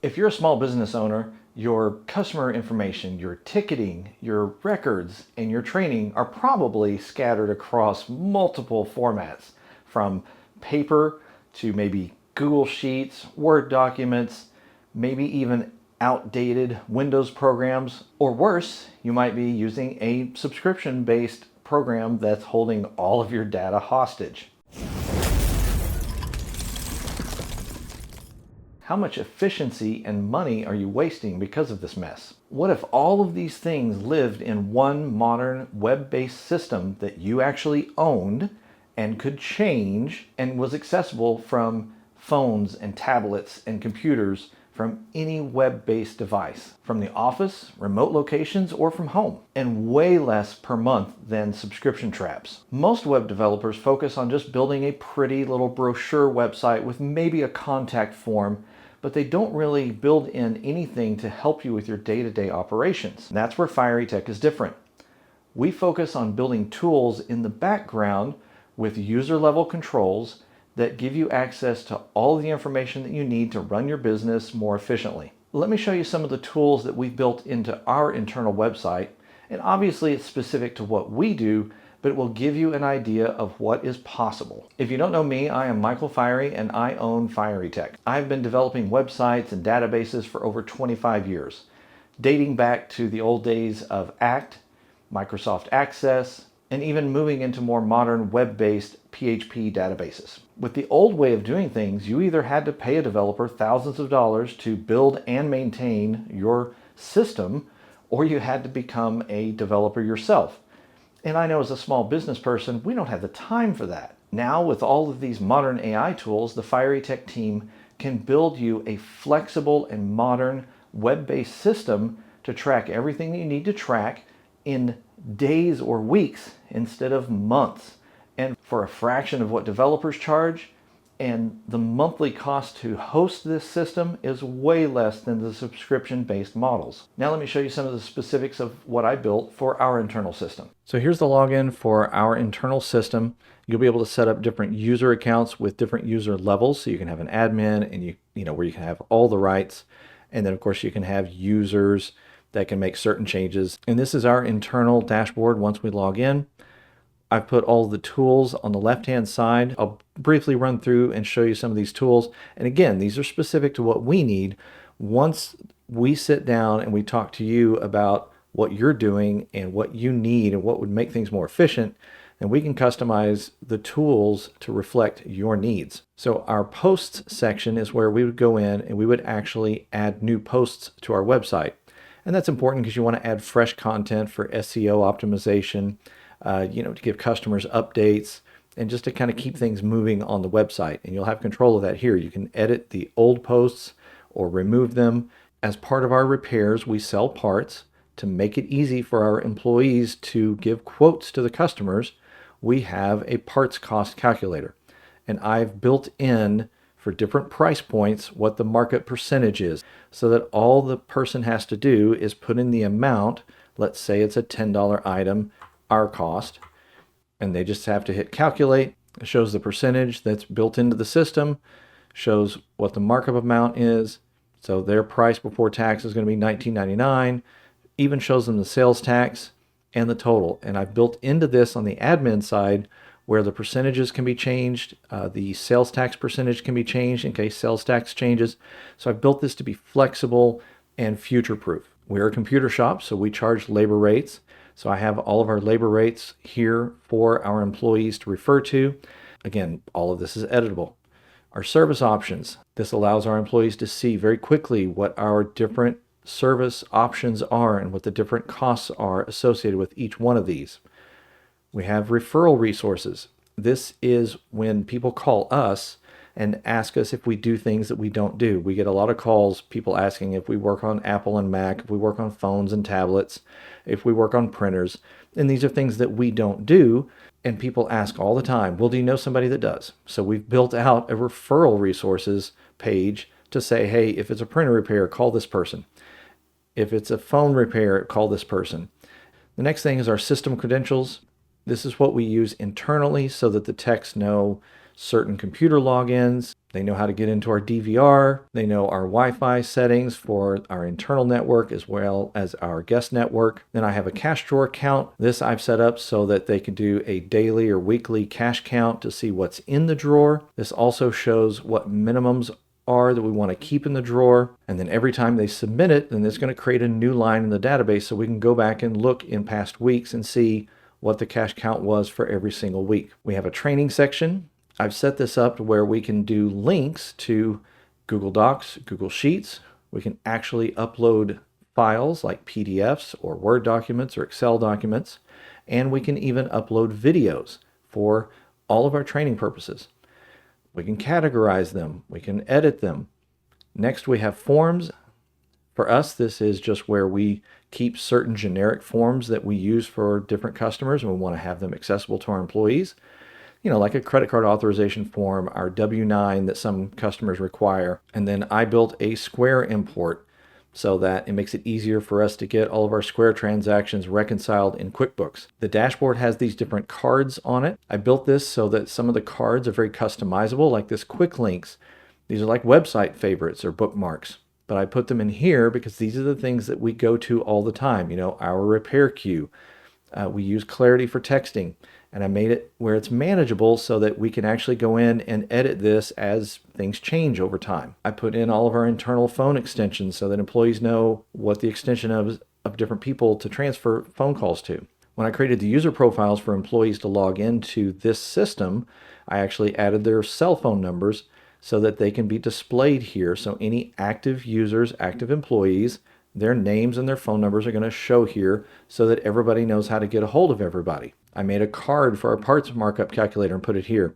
If you're a small business owner, your customer information, your ticketing, your records, and your training are probably scattered across multiple formats, from paper to maybe Google Sheets, Word documents, maybe even outdated Windows programs, or worse, you might be using a subscription-based program that's holding all of your data hostage. How much efficiency and money are you wasting because of this mess? What if all of these things lived in one modern web-based system that you actually owned and could change and was accessible from phones and tablets and computers from any web-based device, from the office, remote locations, or from home, and way less per month than subscription traps? Most web developers focus on just building a pretty little brochure website with maybe a contact form, but they don't really build in anything to help you with your day-to-day operations. And that's where Fireytech is different. We focus on building tools in the background with user-level controls that give you access to all the information that you need to run your business more efficiently. Let me show you some of the tools that we've built into our internal website. And obviously it's specific to what we do, but it will give you an idea of what is possible. If you don't know me, I am Michael Firey and I own Fireytech. I've been developing websites and databases for over 25 years, dating back to the old days of ACT, Microsoft Access, and even moving into more modern web-based PHP databases. With the old way of doing things, you either had to pay a developer thousands of dollars to build and maintain your system, or you had to become a developer yourself. And I know as a small business person, we don't have the time for that. Now with all of these modern AI tools, the Fireytech team can build you a flexible and modern web-based system to track everything that you need to track in days or weeks instead of months, and for a fraction of what developers charge. And the monthly cost to host this system is way less than the subscription-based models. Now let me show you some of the specifics of what I built for our internal system. So here's the login for our internal system. You'll be able to set up different user accounts with different user levels. So you can have an admin and you know where you can have all the rights. And then of course you can have users that can make certain changes. And this is our internal dashboard once we log in. I've put all the tools on the left-hand side. I'll briefly run through and show you some of these tools. And again, these are specific to what we need. Once we sit down and we talk to you about what you're doing and what you need and what would make things more efficient, then we can customize the tools to reflect your needs. So our posts section is where we would go in and we would actually add new posts to our website. And that's important because you want to add fresh content for SEO optimization, to give customers updates and just to kind of keep things moving on the website. And you'll have control of that here. You can edit the old posts or remove them. As part of our repairs, we sell parts. To make it easy for our employees to give quotes to the customers, we have a parts cost calculator. And I've built in for different price points what the markup percentage is, so that all the person has to do is put in the amount. Let's say it's a $10 item, our cost, and they just have to hit calculate. It shows the percentage that's built into the system, shows what the markup amount is. So their price before tax is going to be $19.99, even shows them the sales tax and the total. And I've built into this on the admin side where the percentages can be changed. The sales tax percentage can be changed in case sales tax changes. So I've built this to be flexible and future-proof. We're a computer shop, so we charge labor rates. So I have all of our labor rates here for our employees to refer to. Again, all of this is editable. Our service options. This allows our employees to see very quickly what our different service options are and what the different costs are associated with each one of these. We have referral resources. This is when people call us and ask us if we do things that we don't do. We get a lot of calls, people asking if we work on Apple and Mac, if we work on phones and tablets, if we work on printers. And these are things that we don't do. And people ask all the time, well, do you know somebody that does? So we've built out a referral resources page to say, hey, if it's a printer repair, call this person. If it's a phone repair, call this person. The next thing is our system credentials. This is what we use internally so that the techs know certain computer logins. They know how to get into our DVR. They know our Wi-Fi settings for our internal network as well as our guest network. Then I have a cash drawer count. This I've set up so that they can do a daily or weekly cash count to see what's in the drawer. This also shows what minimums are that we want to keep in the drawer. And then every time they submit it, then it's going to create a new line in the database so we can go back and look in past weeks and see what the cash count was for every single week. We have a training section. I've set this up to where we can do links to Google Docs, Google Sheets. We can actually upload files like PDFs or Word documents or Excel documents. And we can even upload videos for all of our training purposes. We can categorize them. We can edit them. Next, we have forms. For us, this is just where we keep certain generic forms that we use for different customers, and we want to have them accessible to our employees. You know, like a credit card authorization form, our W-9 that some customers require. And then I built a Square import so that it makes it easier for us to get all of our Square transactions reconciled in QuickBooks. The dashboard has these different cards on it. I built this so that some of the cards are very customizable, like this quick links. These are like website favorites or bookmarks. But I put them in here because these are the things that we go to all the time. You know, our repair queue. We use Clarity for texting. And I made it where it's manageable so that we can actually go in and edit this as things change over time. I put in all of our internal phone extensions so that employees know what the extension of different people to transfer phone calls to. When I created the user profiles for employees to log into this system, I actually added their cell phone numbers so that they can be displayed here. So any active users, active employees, their names and their phone numbers are going to show here so that everybody knows how to get a hold of everybody. I made a card for our parts markup calculator and put it here.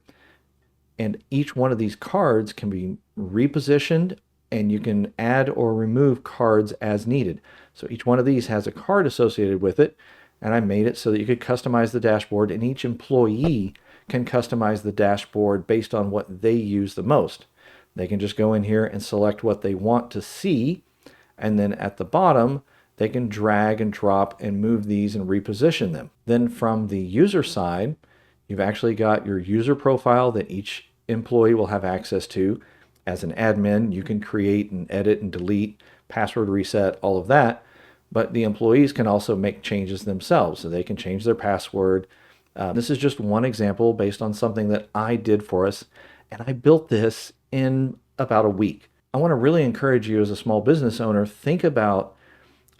And each one of these cards can be repositioned, and you can add or remove cards as needed. So each one of these has a card associated with it, and I made it so that you could customize the dashboard, and each employee can customize the dashboard based on what they use the most. They can just go in here and select what they want to see, and then at the bottom, they can drag and drop and move these and reposition them. Then from the user side, you've actually got your user profile that each employee will have access to. As an admin, you can create and edit and delete, password reset, all of that. But the employees can also make changes themselves, so they can change their password. This is just one example based on something that I did for us, and I built this in about a week. I want to really encourage you as a small business owner, think about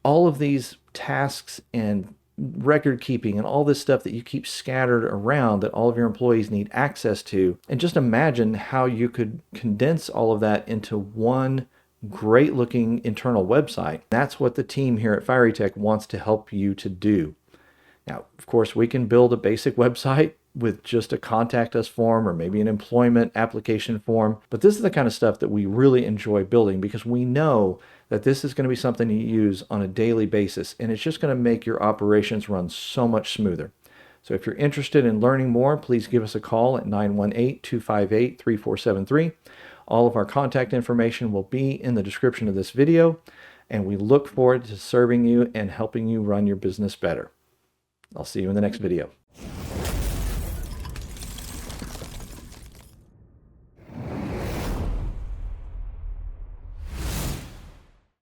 all of these tasks and record keeping and all this stuff that you keep scattered around that all of your employees need access to. And just imagine how you could condense all of that into one great looking internal website. That's what the team here at Fireytech wants to help you to do. Now, of course, we can build a basic website with just a contact us form or maybe an employment application form. But this is the kind of stuff that we really enjoy building because we know that this is going to be something you use on a daily basis, and it's just going to make your operations run so much smoother. So if you're interested in learning more, please give us a call at 918-258-3473. All of our contact information will be in the description of this video, and we look forward to serving you and helping you run your business better. I'll see you in the next video.